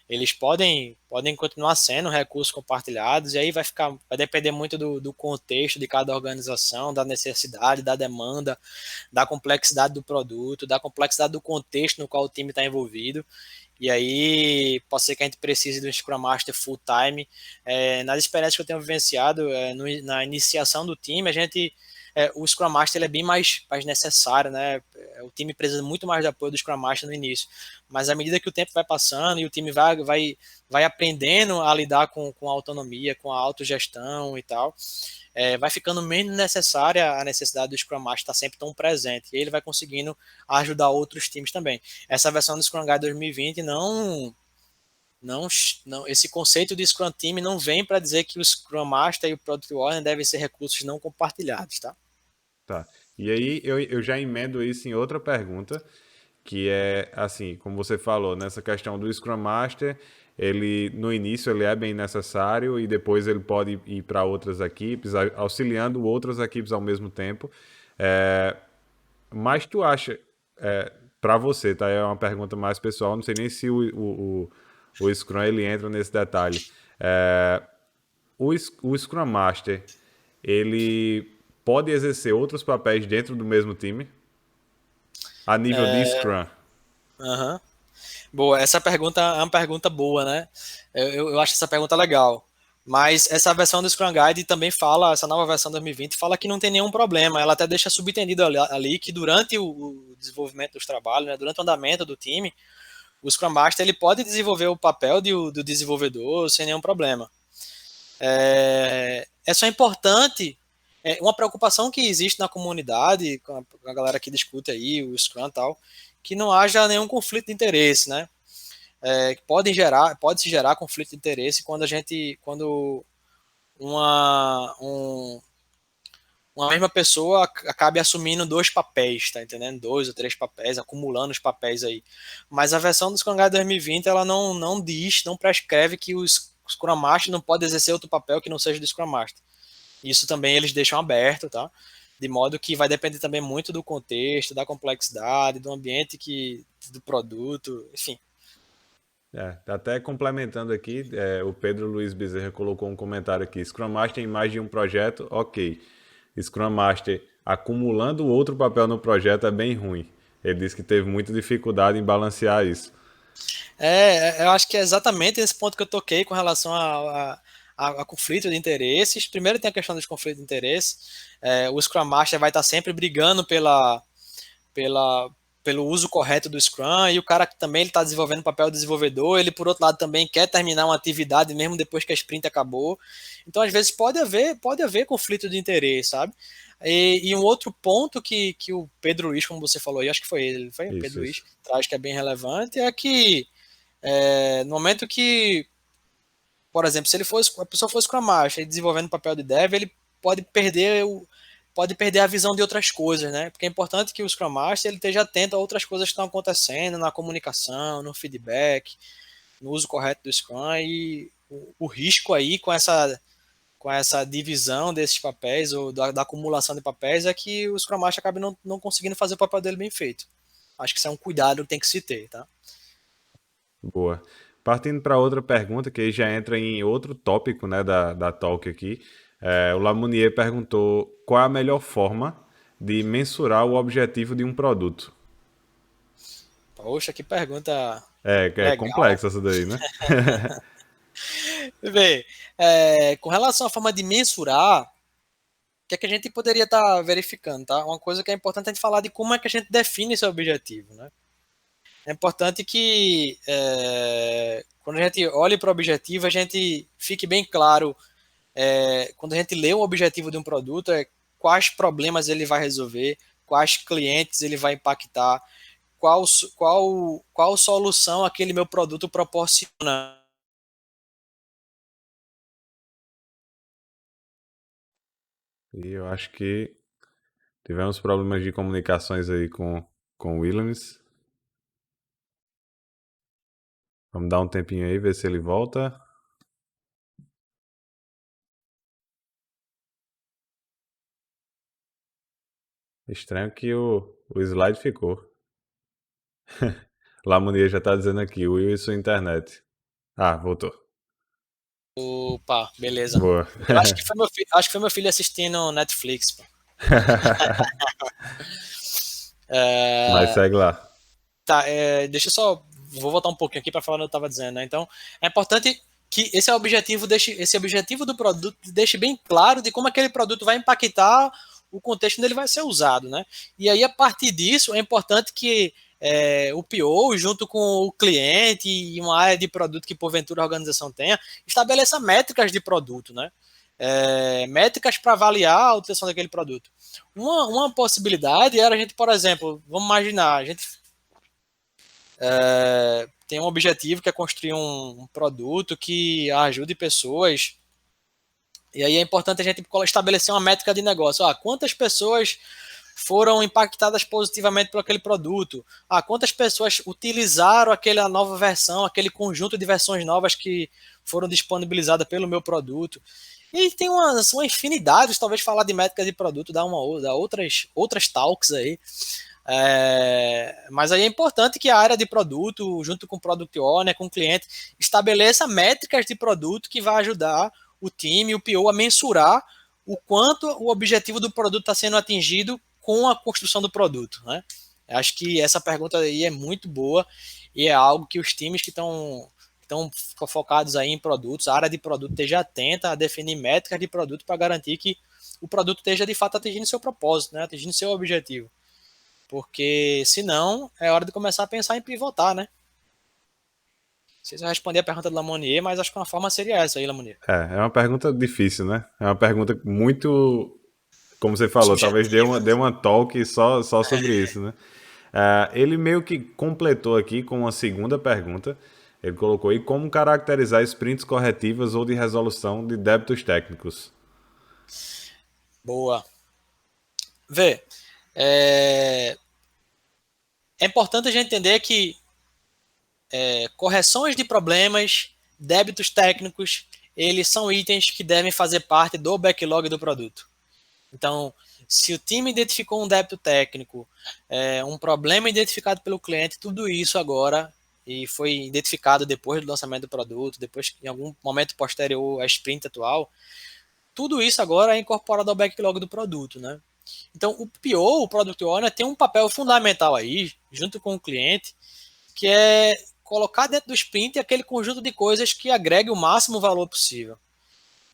Eles podem continuar sendo recursos compartilhados, e aí vai depender muito do contexto de cada organização, da necessidade, da demanda, da complexidade do produto, da complexidade do contexto no qual o time está envolvido. E aí pode ser que a gente precise de um Scrum Master full time. Nas experiências que eu tenho vivenciado, na iniciação do time, o Scrum Master ele é bem mais necessário, né? O time precisa muito mais de apoio do Scrum Master no início. Mas à medida que o tempo vai passando e o time vai aprendendo a lidar com a autonomia, com a autogestão e tal, vai ficando menos necessária a necessidade do Scrum Master estar sempre tão presente. E ele vai conseguindo ajudar outros times também. Essa versão do Scrum Guide 2020 esse conceito de Scrum Team não vem para dizer que o Scrum Master e o Product Owner devem ser recursos não compartilhados, tá? Tá. E aí eu já emendo isso em outra pergunta, que é assim, como você falou, nessa questão do Scrum Master, ele no início ele é bem necessário e depois ele pode ir para outras equipes, auxiliando outras equipes ao mesmo tempo. É, mas tu acha, para você, tá? É uma pergunta mais pessoal, não sei nem se o Scrum ele entra nesse detalhe. É, o Scrum Master, ele pode exercer outros papéis dentro do mesmo time, a nível de Scrum. Aham. Boa, essa pergunta é uma pergunta boa, né? Eu acho essa pergunta legal. Mas essa versão do Scrum Guide também fala, essa nova versão 2020, fala que não tem nenhum problema. Ela até deixa subentendido ali que durante o desenvolvimento dos trabalhos, né, durante o andamento do time, o Scrum Master ele pode desenvolver o papel do desenvolvedor sem nenhum problema. É só importante, uma preocupação que existe na comunidade, com a galera que discute aí o Scrum e tal, que não haja nenhum conflito de interesse, né? Pode se gerar conflito de interesse quando uma mesma pessoa acabe assumindo dois papéis, tá entendendo? 2 ou 3 papéis, acumulando os papéis aí. Mas a versão do Scrum Guide 2020, ela não diz, não prescreve que o Scrum Master não pode exercer outro papel que não seja do Scrum Master. Isso também eles deixam aberto, tá? De modo que vai depender também muito do contexto, da complexidade, do ambiente do produto, enfim. Até complementando aqui, o Pedro Luiz Bezerra colocou um comentário aqui. Scrum Master em mais de um projeto, ok. Scrum Master acumulando outro papel no projeto é bem ruim. Ele disse que teve muita dificuldade em balancear isso. Eu acho que é exatamente esse ponto que eu toquei com relação a conflito de interesses. Primeiro tem a questão dos conflitos de interesses. O Scrum Master vai estar sempre brigando pela, pelo uso correto do Scrum, e o cara que também está desenvolvendo o papel do desenvolvedor, ele por outro lado também quer terminar uma atividade mesmo depois que a sprint acabou. Então às vezes pode haver conflito de interesse, sabe? E um outro ponto que o Pedro Luiz, como você falou, e acho que foi ele foi o Pedro Isso, Luiz, isso. traz que é bem relevante, é que no momento que, por exemplo, se a pessoa for Scrum Master e desenvolvendo o papel de dev, ele pode perder a visão de outras coisas, né? Porque é importante que o Scrum Master ele esteja atento a outras coisas que estão acontecendo na comunicação, no feedback, no uso correto do Scrum, e o risco aí com essa divisão desses papéis ou da acumulação de papéis é que o Scrum Master acabe não conseguindo fazer o papel dele bem feito. Acho que isso é um cuidado que tem que se ter, tá? Boa. Partindo para outra pergunta, que aí já entra em outro tópico, né, da talk aqui. O Lamounier perguntou qual é a melhor forma de mensurar o objetivo de um produto. Poxa, que pergunta É legal. complexo essa daí, né? Bem, com relação à forma de mensurar, o que é que a gente poderia estar verificando, tá? Uma coisa que é importante a gente falar de como é que a gente define esse objetivo, né? É importante que quando a gente olhe para o objetivo, a gente fique bem claro, quando a gente lê o objetivo de um produto, quais problemas ele vai resolver, quais clientes ele vai impactar, qual solução aquele meu produto proporciona. E eu acho que tivemos problemas de comunicações aí com o Williams. Vamos dar um tempinho aí, ver se ele volta. Estranho que o slide ficou. Lamonia já tá dizendo aqui, Will e sua internet. Ah, voltou. Opa, beleza. Boa. Eu acho que foi meu filho assistindo Netflix, pô. Mas segue lá. Tá, deixa eu só. Vou voltar um pouquinho aqui para falar o que eu estava dizendo, né? Então, é importante que esse objetivo do produto deixe bem claro de como aquele produto vai impactar o contexto onde ele vai ser usado, né? E aí, a partir disso, é importante que o PO, junto com o cliente e uma área de produto que porventura a organização tenha, estabeleça métricas de produto, né? Métricas para avaliar a utilização daquele produto. Uma possibilidade era a gente, por exemplo, vamos imaginar, a gente tem um objetivo que é construir um produto que ajude pessoas. E aí é importante a gente estabelecer uma métrica de negócio. Quantas pessoas foram impactadas positivamente por aquele produto. Quantas pessoas utilizaram aquela nova versão, aquele conjunto de versões novas que foram disponibilizadas pelo meu produto. E tem uma infinidade, talvez falar de métricas de produto, dar outras talks aí. Mas aí é importante que a área de produto, junto com o Product Owner, com o cliente, estabeleça métricas de produto que vai ajudar o time, o PO, a mensurar o quanto o objetivo do produto está sendo atingido com a construção do produto, né? Acho que essa pergunta aí é muito boa e é algo que os times que estão focados aí em produtos, a área de produto esteja atenta a definir métricas de produto para garantir que o produto esteja de fato atingindo seu propósito, né? Atingindo seu objetivo. Porque senão é hora de começar a pensar em pivotar, né? Não sei se eu respondi a pergunta do Lamonier, mas acho que uma forma seria essa aí, Lamonier. É uma pergunta difícil, né? É uma pergunta muito, como você falou, talvez Subjetiva. dê uma talk só sobre isso, né? Ele meio que completou aqui com uma segunda pergunta. Ele colocou aí como caracterizar sprints corretivas ou de resolução de débitos técnicos. Boa. Vê, é importante a gente entender que correções de problemas, débitos técnicos, eles são itens que devem fazer parte do backlog do produto. Então, se o time identificou um débito técnico, um problema identificado pelo cliente, tudo isso agora, e foi identificado depois do lançamento do produto, depois em algum momento posterior à sprint atual, tudo isso agora é incorporado ao backlog do produto, né? Então, o PO, o Product Owner, tem um papel fundamental aí, junto com o cliente, que é colocar dentro do sprint aquele conjunto de coisas que agregue o máximo valor possível.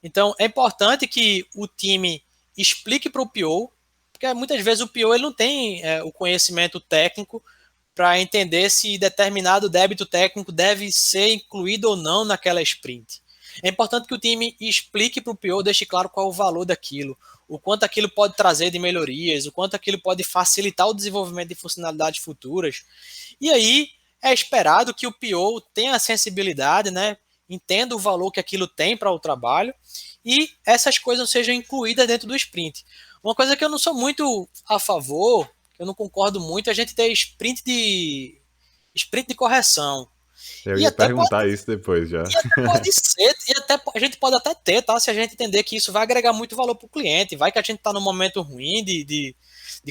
Então, é importante que o time explique para o PO, porque muitas vezes o PO ele não tem o conhecimento técnico para entender se determinado débito técnico deve ser incluído ou não naquela sprint. É importante que o time explique para o PO, deixe claro qual é o valor daquilo, o quanto aquilo pode trazer de melhorias, o quanto aquilo pode facilitar o desenvolvimento de funcionalidades futuras. E aí é esperado que o PO tenha a sensibilidade, né, entenda o valor que aquilo tem para o trabalho e essas coisas sejam incluídas dentro do sprint. Uma coisa que eu não sou muito a favor, eu não concordo muito, é a gente ter sprint de correção. Eu E ia até pode, perguntar isso depois já. e até pode ser, e até, a gente pode até ter, tá? Se a gente entender que isso vai agregar muito valor para o cliente, vai que a gente está num momento ruim de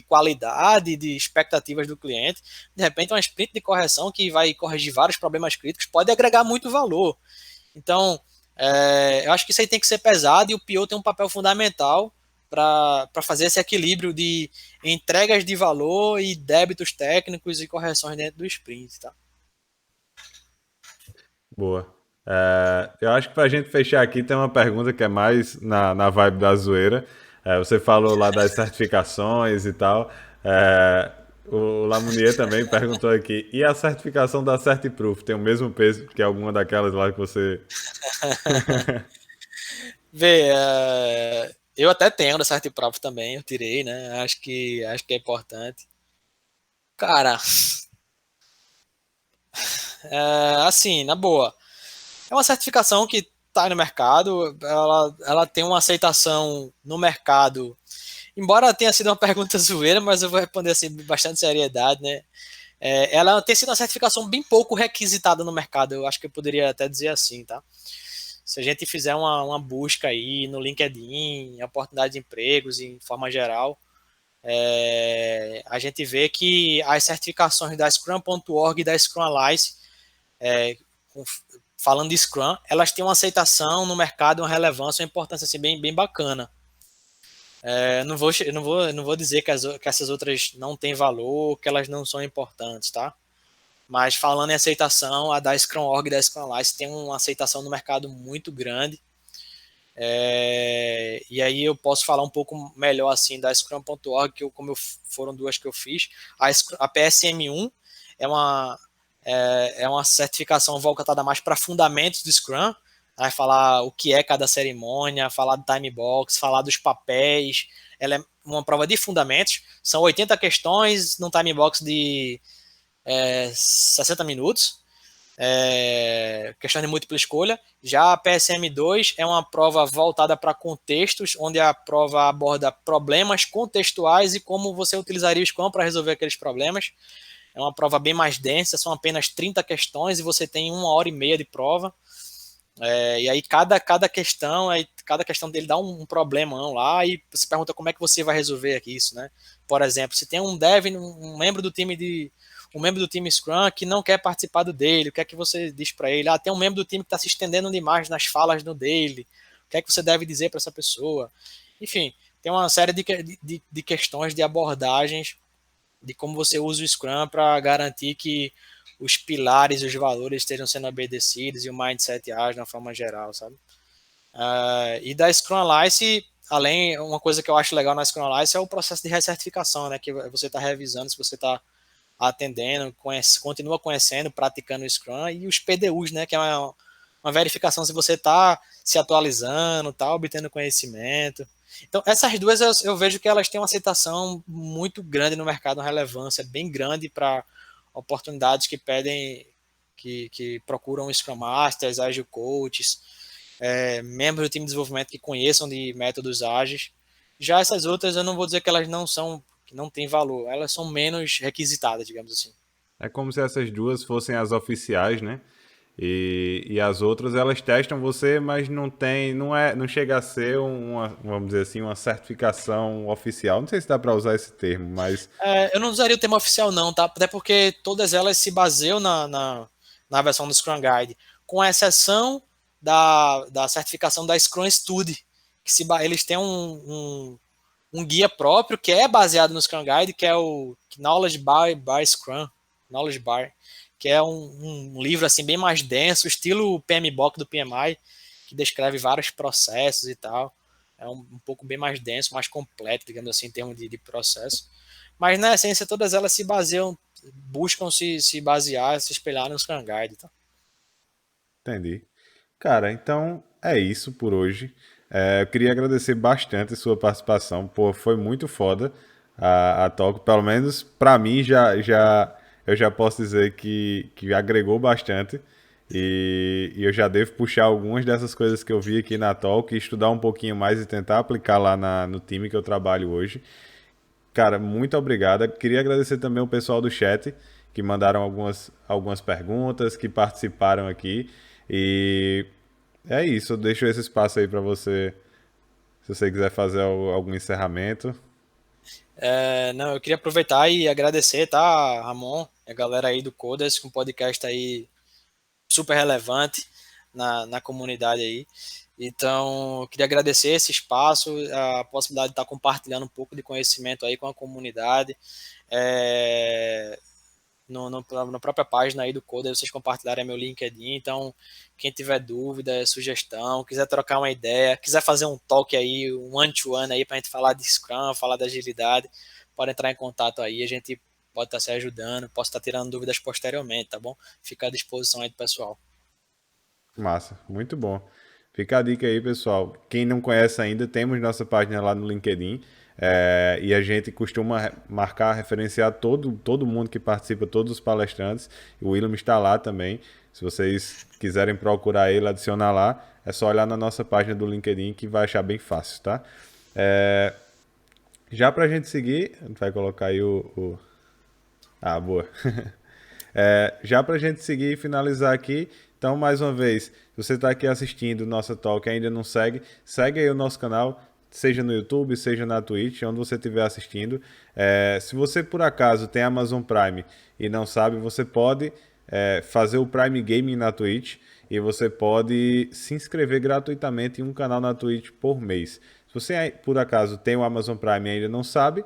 qualidade, de expectativas do cliente, de repente uma sprint de correção que vai corrigir vários problemas críticos pode agregar muito valor. Então, eu acho que isso aí tem que ser pesado e o PO tem um papel fundamental para fazer esse equilíbrio de entregas de valor e débitos técnicos e correções dentro do sprint, tá? Boa. Eu acho que pra gente fechar aqui tem uma pergunta que é mais na vibe da zoeira. Você falou lá das certificações e tal. O Lamounier também perguntou aqui. E a certificação da Certiproof tem o mesmo peso que alguma daquelas lá que você. Vê, eu até tenho da Certiproof também, eu tirei, né? Acho que é importante. Cara, assim, na boa, é uma certificação que está no mercado, ela tem uma aceitação no mercado. Embora tenha sido uma pergunta zoeira, mas eu vou responder assim bastante seriedade, né? Ela tem sido uma certificação bem pouco requisitada no mercado, eu acho que eu poderia até dizer assim, tá? Se a gente fizer uma busca aí no LinkedIn, oportunidade de empregos em forma geral, a gente vê que as certificações da Scrum.org e da Scrum Alliance, falando de Scrum, elas têm uma aceitação no mercado, uma relevância, uma importância assim, bem bacana. Não vou dizer que essas outras não têm valor, que elas não são importantes, tá? Mas falando em aceitação, a da Scrum.org e da Scrum Alliance tem uma aceitação no mercado muito grande. E aí eu posso falar um pouco melhor assim da Scrum.org, foram duas que eu fiz. A PSM1 é uma certificação voltada mais para fundamentos do Scrum, vai falar o que é cada cerimônia, falar do time box, falar dos papéis. Ela é uma prova de fundamentos, são 80 questões num time box de 60 minutos. questão de múltipla escolha. Já a PSM2 é uma prova voltada para contextos, onde a prova aborda problemas contextuais e como você utilizaria o Scrum para resolver aqueles problemas. É uma prova bem mais densa, são apenas 30 questões e você tem 1 hora e meia de prova. E aí cada questão dele dá um problemão lá e você pergunta como é que você vai resolver aqui isso, né? Por exemplo, se tem um dev, um membro do time Scrum que não quer participar do dele, o que é que você diz para ele? Tem um membro do time que está se estendendo demais nas falas do dele, o que é que você deve dizer para essa pessoa? Enfim, tem uma série de questões, de abordagens de como você usa o Scrum para garantir que os pilares, os valores estejam sendo obedecidos e o mindset age na forma geral, sabe? E da Scrum Alliance, além, uma coisa que eu acho legal na Scrum Alliance é o processo de recertificação, né? Que você está revisando se você está atendendo, continua conhecendo, praticando o Scrum, e os PDUs, né? Que é uma verificação se você está se atualizando, está obtendo conhecimento. Então, essas duas eu vejo que elas têm uma aceitação muito grande no mercado, uma relevância bem grande para oportunidades que pedem, que procuram Scrum Masters, Agile Coaches, membros do time de desenvolvimento que conheçam de métodos ágeis. Já essas outras, eu não vou dizer que elas não são, que não têm valor, elas são menos requisitadas, digamos assim. É como se essas duas fossem as oficiais, né? E as outras elas testam você, mas não chega a ser uma, vamos dizer assim, uma certificação oficial. Não sei se dá para usar esse termo, mas Eu não usaria o termo oficial não, tá? Até porque todas elas se baseiam na versão do Scrum Guide, com exceção da certificação da Scrum Study, que eles têm um guia próprio que é baseado no Scrum Guide, que é o Knowledge by Scrum, Knowledge Bar, que é um livro assim bem mais denso, estilo PMBOK do PMI, que descreve vários processos e tal. É um pouco bem mais denso, mais completo, digamos assim, em termos de processo. Mas na essência todas elas se baseiam, buscam se basear, se espelhar no Scrum Guide. Tá? entendi. Cara, então é isso por hoje. Eu queria agradecer bastante a sua participação. Pô, foi muito foda a talk. Pelo menos pra mim eu já posso dizer que agregou bastante. E eu já devo puxar algumas dessas coisas que eu vi aqui na talk, estudar um pouquinho mais e tentar aplicar lá no time que eu trabalho hoje. Cara, muito obrigado. Queria agradecer também o pessoal do chat que mandaram algumas perguntas, que participaram aqui. E é isso, eu deixo esse espaço aí para você, se você quiser fazer algum encerramento. Não, eu queria aproveitar e agradecer, tá, Ramon, a galera aí do Coders, com um podcast aí super relevante na comunidade aí. Então, eu queria agradecer esse espaço, a possibilidade de estar compartilhando um pouco de conhecimento aí com a comunidade. É, na própria página aí do Coder, vocês compartilharem meu LinkedIn. Então, quem tiver dúvida, sugestão, quiser trocar uma ideia, quiser fazer um talk aí, um one-to-one aí, para a gente falar de Scrum, falar da agilidade, pode entrar em contato aí. A gente pode estar se ajudando, posso estar tirando dúvidas posteriormente, tá bom? Fica à disposição aí do pessoal. Massa, muito bom. Fica a dica aí, pessoal. Quem não conhece ainda, temos nossa página lá no LinkedIn. E a gente costuma marcar, referenciar todo mundo que participa, todos os palestrantes. O William está lá também. Se vocês quiserem procurar ele, adicionar lá, é só olhar na nossa página do LinkedIn que vai achar bem fácil, tá? Já pra gente seguir, a gente vai colocar aí Ah, boa. Já pra gente seguir e finalizar aqui, então mais uma vez, se você está aqui assistindo nossa talk e ainda não segue, segue aí o nosso canal, seja no YouTube, seja na Twitch, onde você estiver assistindo. Se você por acaso tem Amazon Prime e não sabe, você pode fazer o Prime Gaming na Twitch e você pode se inscrever gratuitamente em um canal na Twitch por mês. Se você por acaso tem o Amazon Prime e ainda não sabe,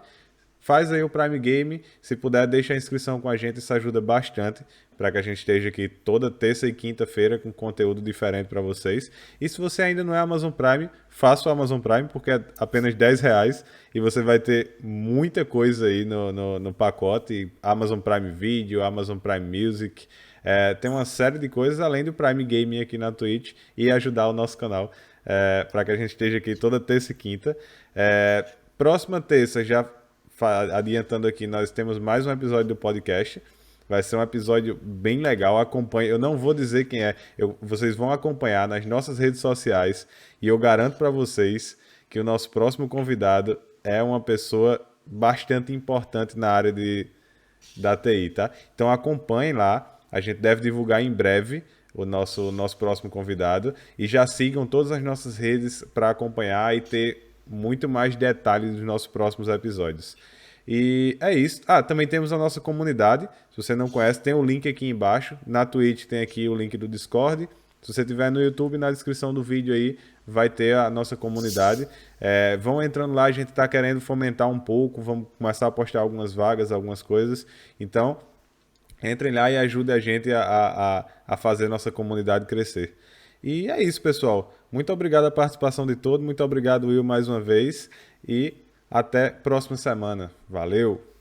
faz aí o Prime Game, se puder deixa a inscrição com a gente, isso ajuda bastante para que a gente esteja aqui toda terça e quinta-feira com conteúdo diferente para vocês. E se você ainda não é Amazon Prime, faça o Amazon Prime porque é apenas R$ 10 e você vai ter muita coisa aí no pacote, Amazon Prime Video, Amazon Prime Music, tem uma série de coisas além do Prime Gaming aqui na Twitch e ajudar o nosso canal para que a gente esteja aqui toda terça e quinta. Próxima terça, já adiantando aqui, nós temos mais um episódio do podcast. Vai ser um episódio bem legal. Acompanhe. Eu não vou dizer quem é. Vocês vão acompanhar nas nossas redes sociais. E eu garanto para vocês que o nosso próximo convidado é uma pessoa bastante importante na área da TI, tá? Então acompanhem lá. A gente deve divulgar em breve o nosso próximo convidado. E já sigam todas as nossas redes para acompanhar e ter muito mais detalhes dos nossos próximos episódios. E é isso. Ah, também temos a nossa comunidade. Se você não conhece, tem o link aqui embaixo. Na Twitch tem aqui o link do Discord. Se você tiver no YouTube, na descrição do vídeo aí, vai ter a nossa comunidade. Vão entrando lá, a gente está querendo fomentar um pouco, vamos começar a postar algumas vagas, algumas coisas. Então, entrem lá e ajudem a gente a fazer nossa comunidade crescer. E é isso, pessoal. Muito obrigado a participação de todos. Muito obrigado, Will, mais uma vez. E até próxima semana. Valeu!